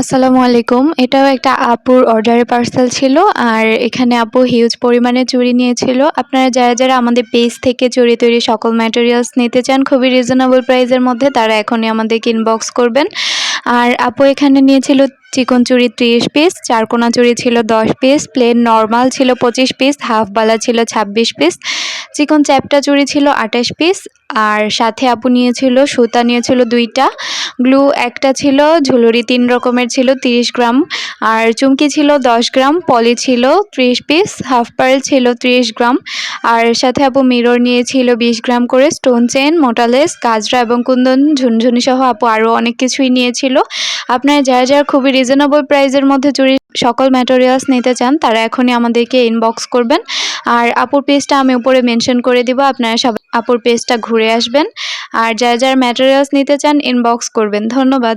আসসালামু আলাইকুম। এটাও একটা আপুর অর্ডারের পার্সেল ছিল। আর এখানে আপু হিউজ পরিমাণে চুড়ি নিয়েছিল। আপনারা যারা আমাদের পেজ থেকে চুড়ি তৈরি সকল ম্যাটেরিয়ালস নিতে চান খুবই রিজনেবল প্রাইসের মধ্যে, তারা এখনই আমাদেরকে ইনবক্স করবেন। আর আপু এখানে নিয়েছিল চিকন চুড়ি 30 পিস, চারকোনা চুড়ি ছিল 10 পিস, প্লেন নরমাল ছিল 25 পিস, হাফ বালা ছিল 26 পিস, চিকন চ্যাপ্টা চুড়ি ছিল 28 পিস। আর সাথে আপু নিয়েছিল সুতা নিয়েছিল 2টা, গ্লু একটা ছিল, ঝুলুরি 3 রকমের ছিল 30 গ্রাম, আর চুমকি ছিল 10 গ্রাম, পলি ছিল 30 পিস, হাফ পার্ল ছিল 30 গ্রাম। আর সাথে আপু মিরর নিয়েছিল 20 গ্রাম করে, স্টোন চেন, মোটালেস, গাজরা এবং কুন্দন ঝুনঝুনি সহ আপু আরও অনেক কিছুই নিয়েছিল। আপনারা যারা খুবই রিজনেবল প্রাইসের মধ্যে চুড়ি সকল ম্যাটেরিয়ালস নিতে চান তারা এখনই আমাদেরকে ইনবক্স করবেন। আর আপুর পেজটা আমি উপরে মেনশন করে দিব, আপনারা সবাই আপুর পেজটা ঘুরে আসবেন। আর যারা ম্যাটেরিয়ালস নিতে চান ইনবক্স করবেন। ধন্যবাদ।